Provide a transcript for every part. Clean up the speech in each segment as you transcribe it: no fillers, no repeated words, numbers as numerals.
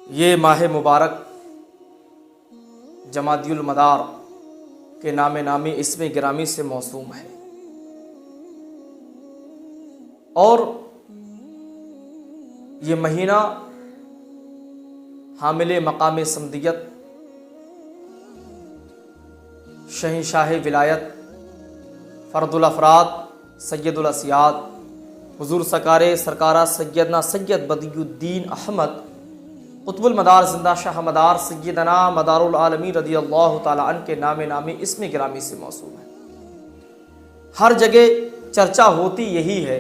یہ ماہ مبارک جمادی المدار کے نام نامی اسم گرامی سے موسوم ہے، اور یہ مہینہ حامل مقام سمدیت، شہنشاہ ولایت، فرد الافراد، سید الاسیاد، حضور سرکارہ سیدنا سید بدی الدین احمد قطب المدار زندہ شاہ مدار سیدنا مدار العالمین رضی اللہ تعالیٰ عنہ کے نام نامی اسم گرامی سے موسوم ہے۔ ہر جگہ چرچا ہوتی یہی ہے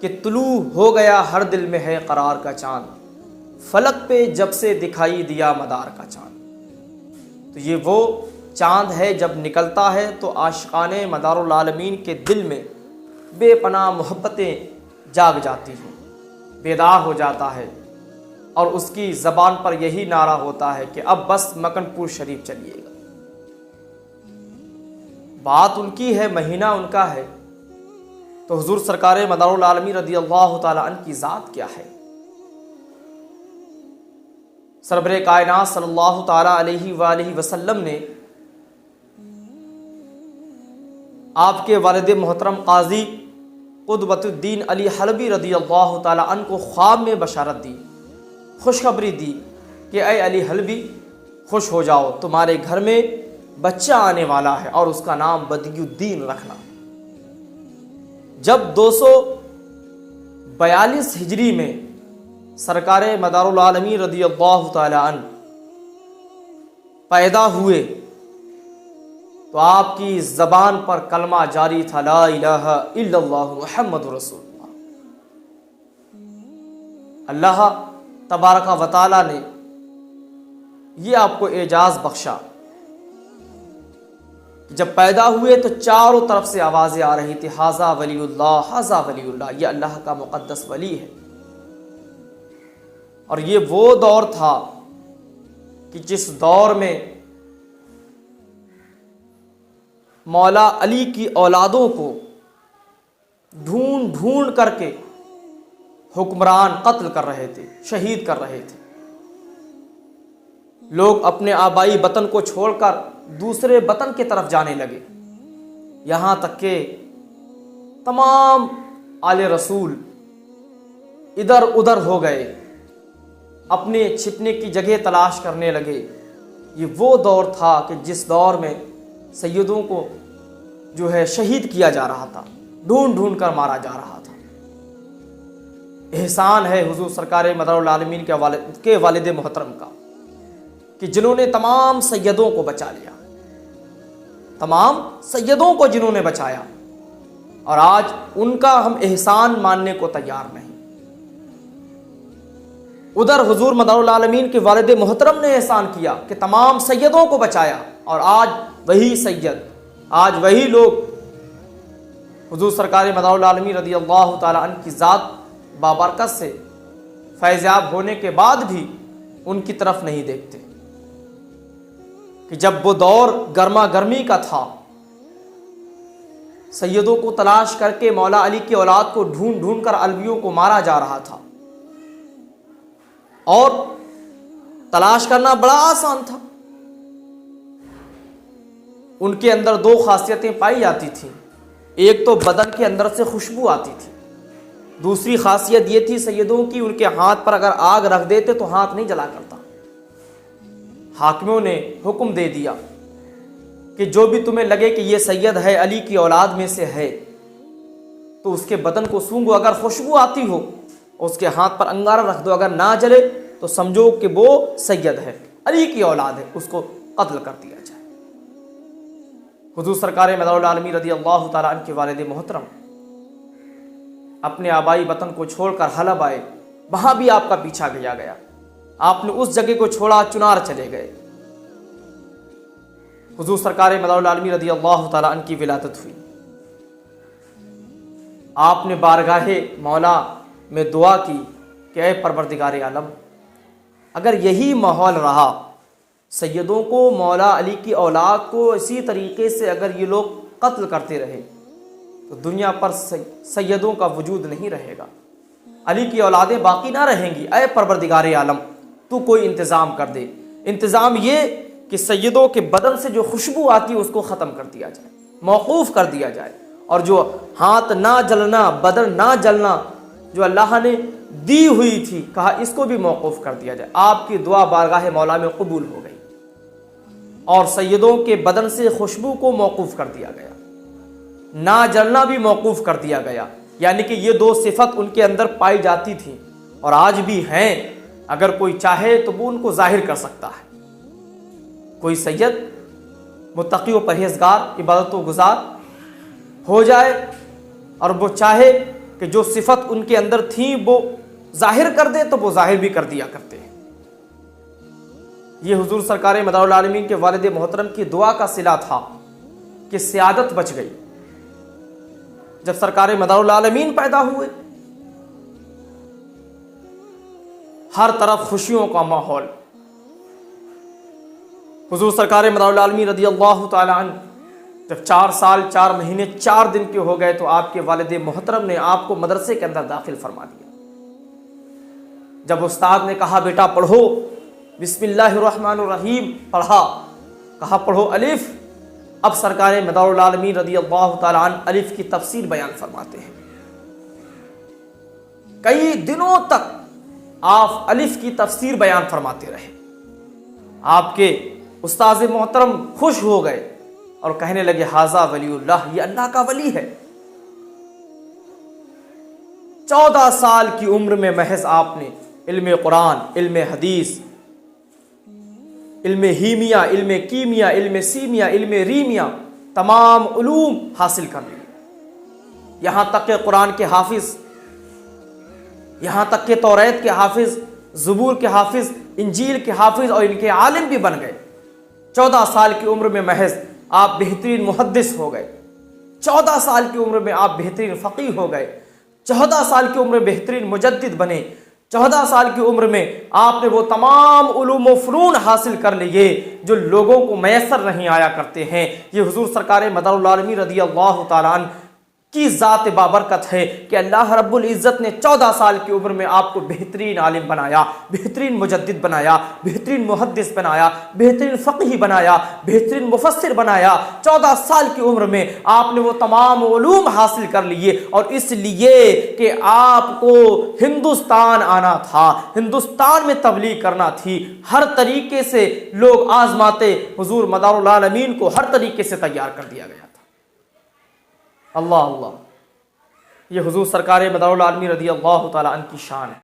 کہ طلوع ہو گیا ہر دل میں ہے قرار کا چاند، فلک پہ جب سے دکھائی دیا مدار کا چاند۔ تو یہ وہ چاند ہے، جب نکلتا ہے تو عاشقان مدار العالمین کے دل میں بے پناہ محبتیں جاگ جاتی ہیں، بیدار ہو جاتا ہے، اور اس کی زبان پر یہی نعرہ ہوتا ہے کہ اب بس مکن پور شریف چلیے گا۔ بات ان کی ہے، مہینہ ان کا ہے، تو حضور سرکار مدار العالمین رضی اللہ تعالیٰ عنہ کی ذات کیا ہے؟ سرور کائنات صلی اللہ تعالیٰ علیہ وآلہ وسلم نے آپ کے والد محترم قاضی قطبۃ الدین علی حلبی رضی اللہ تعالیٰ عنہ کو خواب میں بشارت دی، خوشخبری دی کہ اے علی حلبی، خوش ہو جاؤ، تمہارے گھر میں بچہ آنے والا ہے اور اس کا نام بدی الدین رکھنا۔ جب 242 ہجری میں سرکار مدار العالمین رضی اللہ تعالیٰ عنہ پیدا ہوئے تو آپ کی زبان پر کلمہ جاری تھا، لا الہ الا اللہ محمد رسول اللہ۔ اللہ تبارک و تعالیٰ نے یہ آپ کو اعجاز بخشا کہ جب پیدا ہوئے تو چاروں طرف سے آوازیں آ رہی تھی، ھذا ولی اللہ، ھذا ولی اللہ، یہ اللہ کا مقدس ولی ہے۔ اور یہ وہ دور تھا کہ جس دور میں مولا علی کی اولادوں کو ڈھونڈ ڈھونڈ کر کے حکمران قتل کر رہے تھے، شہید کر رہے تھے۔ لوگ اپنے آبائی وطن کو چھوڑ کر دوسرے وطن کی طرف جانے لگے، یہاں تک کہ تمام آل رسول ادھر ادھر ہو گئے، اپنے چھپنے کی جگہ تلاش کرنے لگے۔ یہ وہ دور تھا کہ جس دور میں سیدوں کو جو ہے شہید کیا جا رہا تھا، ڈھونڈ ڈھونڈ کر مارا جا رہا تھا۔ احسان ہے حضور سرکار مدار العالمین کے والد محترم کا کہ جنہوں نے تمام سیدوں کو بچا لیا، تمام سیدوں کو جنہوں نے بچایا، اور آج ان کا ہم احسان ماننے کو تیار نہیں۔ ادھر حضور مدار العالمین کے والد محترم نے احسان کیا کہ تمام سیدوں کو بچایا، اور آج وہی سید، آج وہی لوگ حضور سرکار مدار العالمین رضی اللہ تعالیٰ عنہ کی ذات بابرکت سے فیضیاب ہونے کے بعد بھی ان کی طرف نہیں دیکھتے۔ کہ جب وہ دور گرما گرمی کا تھا، سیدوں کو تلاش کر کے مولا علی کی اولاد کو ڈھونڈ ڈھونڈ کر علویوں کو مارا جا رہا تھا، اور تلاش کرنا بڑا آسان تھا۔ ان کے اندر دو خاصیتیں پائی جاتی تھیں، ایک تو بدن کے اندر سے خوشبو آتی تھی، دوسری خاصیت یہ تھی سیدوں کی، ان کے ہاتھ پر اگر آگ رکھ دیتے تو ہاتھ نہیں جلا کرتا۔ حاکموں نے حکم دے دیا کہ جو بھی تمہیں لگے کہ یہ سید ہے، علی کی اولاد میں سے ہے، تو اس کے بدن کو سونگو، اگر خوشبو آتی ہو اس کے ہاتھ پر انگارہ رکھ دو، اگر نہ جلے تو سمجھو کہ وہ سید ہے، علی کی اولاد ہے، اس کو قتل کر دیا جائے۔ حضور سرکار مدار العالمین رضی اللہ تعالیٰ عنہ کے والد محترم اپنے آبائی وطن کو چھوڑ کر حلب آئے، وہاں بھی آپ کا پیچھا کیا گیا، آپ نے اس جگہ کو چھوڑا، چنار چلے گئے۔ حضور سرکار مدار العالمین رضی اللہ تعالیٰ عنہ کی ولادت ہوئی، آپ نے بارگاہ مولا میں دعا کی کہ اے پروردگار عالم، اگر یہی ماحول رہا، سیدوں کو، مولا علی کی اولاد کو اسی طریقے سے اگر یہ لوگ قتل کرتے رہے تو دنیا پر سیدوں کا وجود نہیں رہے گا، علی کی اولادیں باقی نہ رہیں گی۔ اے پروردگار عالم، تو کوئی انتظام کر دے۔ انتظام یہ کہ سیدوں کے بدن سے جو خوشبو آتی ہے اس کو ختم کر دیا جائے، موقوف کر دیا جائے، اور جو ہاتھ نہ جلنا، بدن نہ جلنا جو اللہ نے دی ہوئی تھی، کہا اس کو بھی موقوف کر دیا جائے۔ آپ کی دعا بارگاہ مولا میں قبول ہو گئی، اور سیدوں کے بدن سے خوشبو کو موقوف کر دیا گیا، نہ جلنا بھی موقوف کر دیا گیا، یعنی کہ یہ دو صفت ان کے اندر پائی جاتی تھی اور آج بھی ہیں۔ اگر کوئی چاہے تو وہ ان کو ظاہر کر سکتا ہے۔ کوئی سید متقی و پرہیزگار، عبادت و گزار ہو جائے اور وہ چاہے کہ جو صفت ان کے اندر تھی وہ ظاہر کر دے تو وہ ظاہر بھی کر دیا کرتے ہیں۔ یہ حضور سرکار مدار العالمین کے والد محترم کی دعا کا صلہ تھا کہ سیادت بچ گئی۔ جب سرکار مدار العالمین پیدا ہوئے، ہر طرف خوشیوں کا ماحول۔ حضور سرکار مدار العالمین رضی اللہ تعالی عنہ جب 4 سال 4 مہینے 4 دن کے ہو گئے تو آپ کے والد محترم نے آپ کو مدرسے کے اندر داخل فرما دیا۔ جب استاد نے کہا بیٹا پڑھو، بسم اللہ الرحمن الرحیم پڑھا، کہا پڑھو الف، اب سرکار مدار العالمین رضی اللہ تعالی عنہ الف کی تفسیر بیان فرماتے ہیں۔ کئی دنوں تک آپ الف کی تفسیر بیان فرماتے رہے۔ آپ کے استاد محترم خوش ہو گئے اور کہنے لگے ھذا ولی اللہ، یہ اللہ کا ولی ہے۔ 14 سال کی عمر میں محض آپ نے علم قرآن، علم حدیث، علم ہیمیا، علم کیمیا، علم سیمیا، علم ریمیا، تمام علوم حاصل کر لیے۔ یہاں تک کہ قرآن کے حافظ، یہاں تک کہ توریت کے حافظ، زبور کے حافظ، انجیل کے حافظ اور ان کے عالم بھی بن گئے۔ 14 سال کی عمر میں محض آپ بہترین محدث ہو گئے، 14 سال کی عمر میں آپ بہترین فقیہ ہو گئے، 14 سال کی عمر میں بہترین مجدد بنے، 14 سال کی عمر میں آپ نے وہ تمام علوم و فنون حاصل کر لیے جو لوگوں کو میسر نہیں آیا کرتے ہیں۔ یہ حضور سرکار مدار العالمین رضی اللہ تعالیٰ عنہ کی ذات بابرکت ہے کہ اللہ رب العزت نے 14 سال کی عمر میں آپ کو بہترین عالم بنایا، بہترین مجدد بنایا، بہترین محدث بنایا، بہترین فقیہ بنایا، بہترین مفسر بنایا۔ 14 سال کی عمر میں آپ نے وہ تمام علوم حاصل کر لیے، اور اس لیے کہ آپ کو ہندوستان آنا تھا، ہندوستان میں تبلیغ کرنا تھی، ہر طریقے سے لوگ آزماتے، حضور مدار العالمین کو ہر طریقے سے تیار کر دیا گیا تھا۔ اللہ اللہ، یہ حضور سرکار مدار العالمین رضی اللہ تعالیٰ عنہ کی شان ہے۔